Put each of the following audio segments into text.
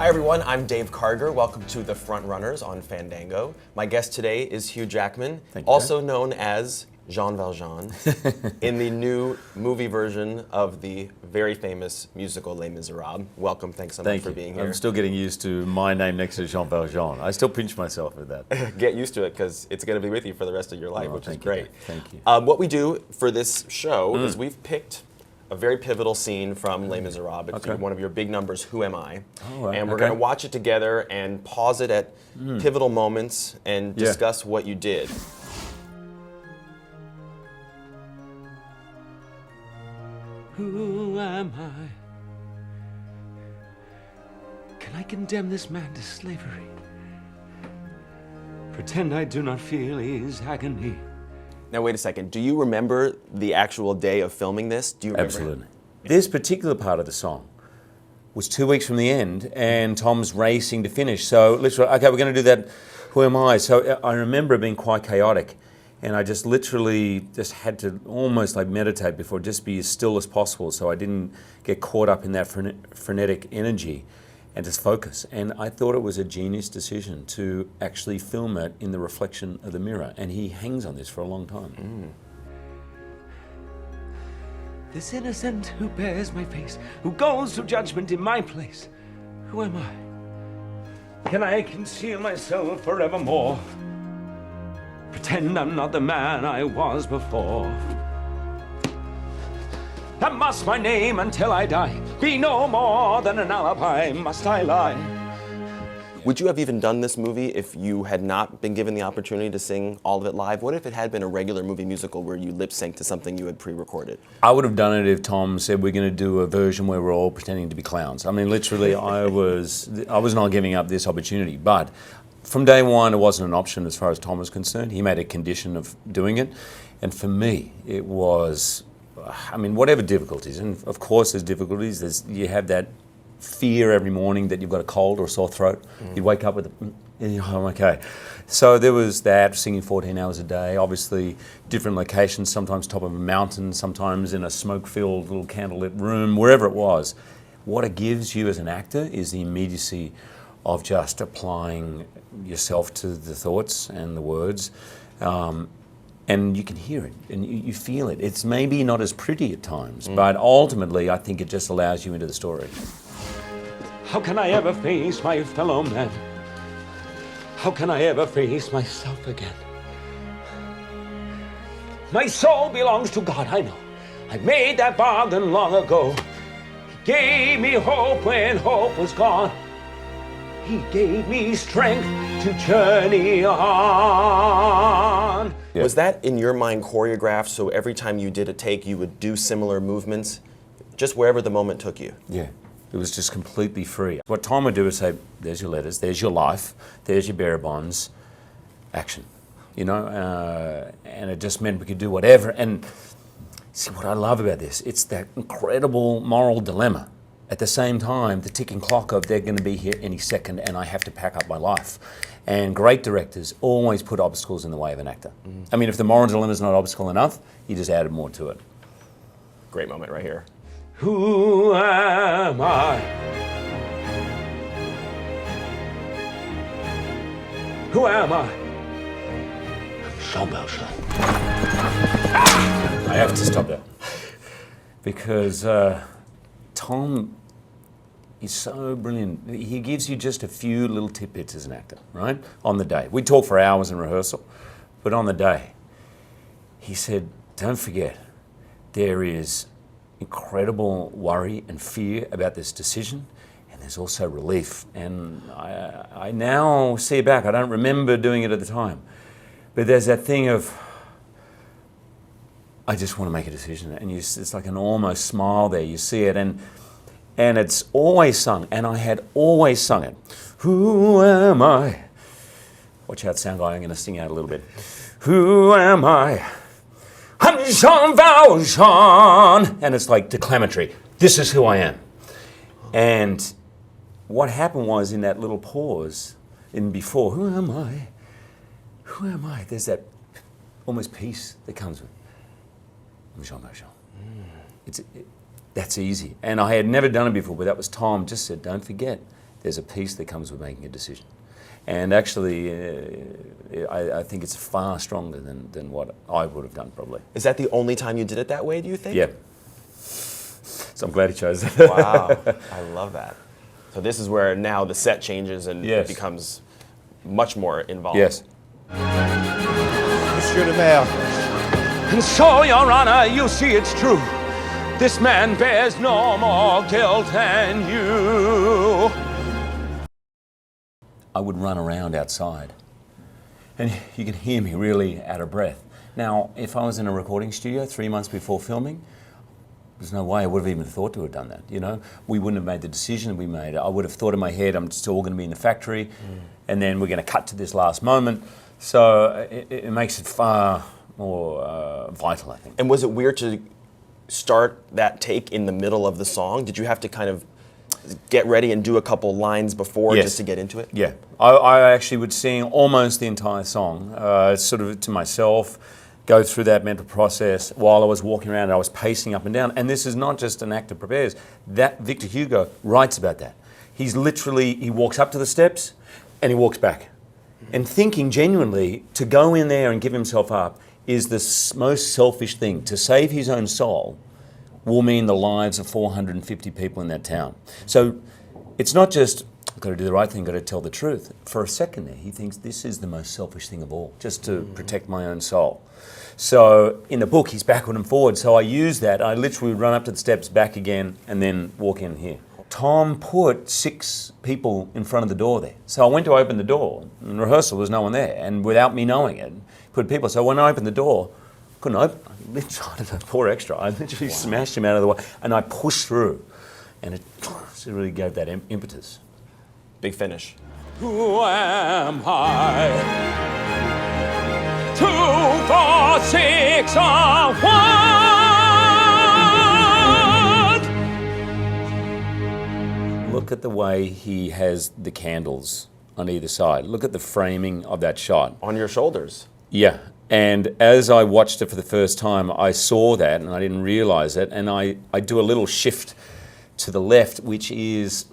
Hi everyone, I'm Dave Karger. Welcome to the Frontrunners on Fandango. My guest today is Hugh Jackman, also known as Jean Valjean, in the new movie version of the very famous musical Les Miserables. Welcome, thanks so much for being here. I'm still getting used to my name next to Jean Valjean. I still pinch myself with that. Get used to it, because it's going to be with you for the rest of your life, which is great. Thank you. What we do for this show is we've picked a very pivotal scene from Les Miserables. It's one of your big numbers, Who Am I? And we're going to watch it together and pause it at pivotal moments and discuss what you did. Who am I? Can I condemn this man to slavery? Pretend I do not feel his agony. Now wait a second, do you remember the actual day of filming this? Do you remember? Absolutely. This particular part of the song was 2 weeks from the end, and Tom's racing to finish. So literally, okay, we're going to do that, Who Am I? So I remember it being quite chaotic, and I just literally just had to almost like meditate before, just be as still as possible so I didn't get caught up in that frenetic energy and just focus. And I thought it was a genius decision to actually film it in the reflection of the mirror, and he hangs on this for a long time. This innocent who bears my face, who goes to judgment in my place, who am I? Can I conceal myself forevermore? Pretend I'm not the man I was before. And must my name until I die be no more than an alibi? Must I lie? Would you have even done this movie if you had not been given the opportunity to sing all of it live? What if it had been a regular movie musical where you lip synced to something you had pre-recorded? I would have done it if Tom said we're going to do a version where we're all pretending to be clowns. I mean, literally, I was not giving up this opportunity. But from day one, it wasn't an option as far as Tom was concerned. He made a condition of doing it. And for me, it was, I mean, whatever difficulties, and of course there's difficulties, you have that fear every morning that you've got a cold or a sore throat. You wake up with I'm okay. So there was that, singing 14 hours a day, obviously different locations, sometimes top of a mountain, sometimes in a smoke-filled little candlelit room, wherever it was. What it gives you as an actor is the immediacy of just applying yourself to the thoughts and the words. And you can hear it, and you feel it. It's maybe not as pretty at times, but ultimately I think it just allows you into the story. How can I ever face my fellow man? How can I ever face myself again? My soul belongs to God, I know. I made that bargain long ago. He gave me hope when hope was gone. He gave me strength to journey on. Yeah. Was that in your mind choreographed, so every time you did a take you would do similar movements, just wherever the moment took you? Yeah. It was just completely free. What Tom would do is say, there's your letters, there's your life, there's your bearer bonds, action. You know, and it just meant we could do whatever. And see, what I love about this, it's that incredible moral dilemma. At the same time, the ticking clock of they're going to be here any second and I have to pack up my life. And great directors always put obstacles in the way of an actor. I mean, if the moral dilemma is not obstacle enough, you just added more to it. Great moment right here. Who am I? Who am I? Jean Valjean. I have to stop that. Because Tom is so brilliant. He gives you just a few little tidbits as an actor, right? On the day. We talk for hours in rehearsal, but on the day, he said, don't forget, there is incredible worry and fear about this decision, and there's also relief. And I now see it back. I don't remember doing it at the time, but there's that thing of, I just want to make a decision, and it's like an almost smile there. You see it, and it's always sung, and I had always sung it. Who am I? Watch out, sound guy, I'm going to sing out a little bit. Who am I? I'm Jean Valjean. And it's like declamatory. This is who I am. And what happened was in that little pause, in before, who am I? Who am I? There's that almost peace that comes with I'm Jean Valjean. That's easy. And I had never done it before, but that was Tom just said, don't forget, there's a peace that comes with making a decision. And actually, I think it's far stronger than what I would have done, probably. Is that the only time you did it that way, do you think? Yeah. So I'm glad he chose that. Wow, I love that. So this is where now the set changes and Yes. it becomes much more involved. Yes. Monsieur le Maire, And so, Your Honor, you see it's true. This man bears no more guilt than you. I would run around outside, and you could hear me really out of breath. Now, if I was in a recording studio 3 months before filming, there's no way I would have even thought to have done that, you know? We wouldn't have made the decision we made. I would have thought in my head, I'm still going to be in the factory, and then we're going to cut to this last moment. So it makes it far more vital, I think. And was it weird to start that take in the middle of the song? Did you have to kind of get ready and do a couple lines before Yes. just to get into it? Yeah, I actually would sing almost the entire song, sort of to myself, go through that mental process while I was walking around and I was pacing up and down. And this is not just an actor prepares. That Victor Hugo writes about that. He's literally, he walks up to the steps and he walks back. And thinking genuinely to go in there and give himself up is the most selfish thing. To save his own soul will mean the lives of 450 people in that town. So it's not just, I've got to do the right thing, got to tell the truth. For a second there, he thinks this is the most selfish thing of all, just to protect my own soul. So in the book, he's backward and forward. So I use that. I literally run up to the steps, back again, and then walk in here. Tom put 6 people in front of the door there. So I went to open the door. In rehearsal, there's no one there. And without me knowing it, put people. So when I opened the door, couldn't open. I don't know, poor extra. I literally smashed him out of the way. And I pushed through. And it really gave that impetus. Big finish. Who am I? 2, 4, 6, or 1. Look at the way he has the candles on either side. Look at the framing of that shot. On your shoulders. Yeah. And as I watched it for the first time, I saw that and I didn't realize it. And I do a little shift to the left, which is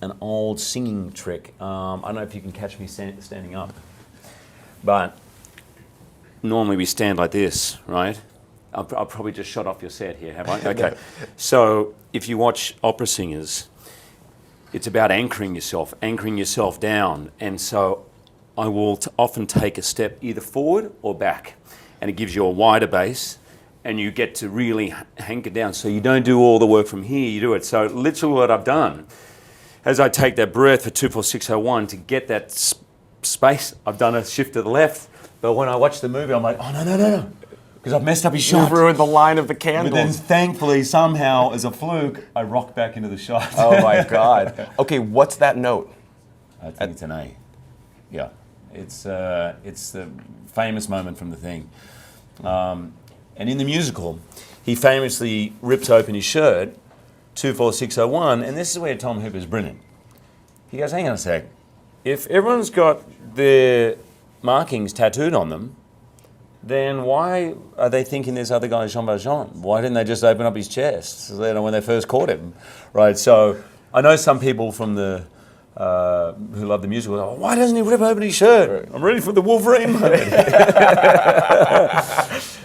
an old singing trick. I don't know if you can catch me standing up. But normally we stand like this, right? I'll probably just shot off your set here, have I? Okay. So if you watch opera singers, it's about anchoring yourself down. And so I will often take a step either forward or back. And it gives you a wider base and you get to really anchor down. So you don't do all the work from here, you do it. So literally what I've done, as I take that breath for 24601 to get that space, I've done a shift to the left. But when I watch the movie, I'm like, oh, no. Because I've messed up his shot. You ruined the line of the candles. But then thankfully, somehow, as a fluke, I rock back into the shot. Oh my God. Okay, what's that note? I think it's an A. Yeah. It's the famous moment from The Thing. And in the musical, he famously rips open his shirt, 24601, and this is where Tom Hooper's brilliant. He goes, hang on a sec. If everyone's got their markings tattooed on them, then why are they thinking this other guy is Jean Valjean? Why didn't they just open up his chest when they first caught him? Right, so I know some people from the who love the musical, oh, why doesn't he rip open his shirt? I'm ready for the Wolverine moment.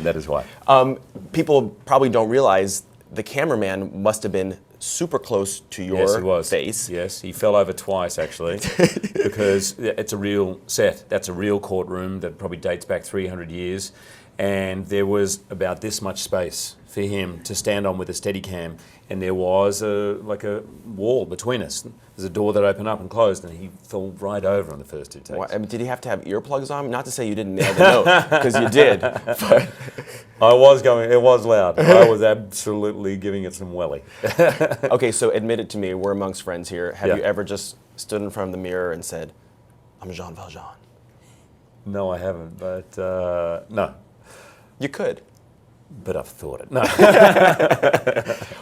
That is why. People probably don't realize the cameraman must have been super close to your face. Yes, he fell over twice actually, because it's a real set. That's a real courtroom that probably dates back 300 years, and there was about this much space for him to stand on with a Steadicam, and there was a wall between us. There's a door that opened up and closed, and he fell right over on the first 2 takes. I mean, did he have to have earplugs on? Not to say you didn't nail the note, because you did. But It was loud. I was absolutely giving it some welly. okay, so admit it to me, we're amongst friends here. Have Yeah. you ever just stood in front of the mirror and said, I'm Jean Valjean? No, I haven't, but no. You could. But I've thought it. No.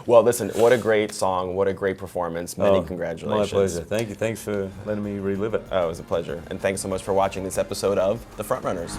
Well, listen, what a great song, what a great performance. Many congratulations. My pleasure. Thank you. Thanks for letting me relive it. Oh, it was a pleasure. And thanks so much for watching this episode of The Frontrunners.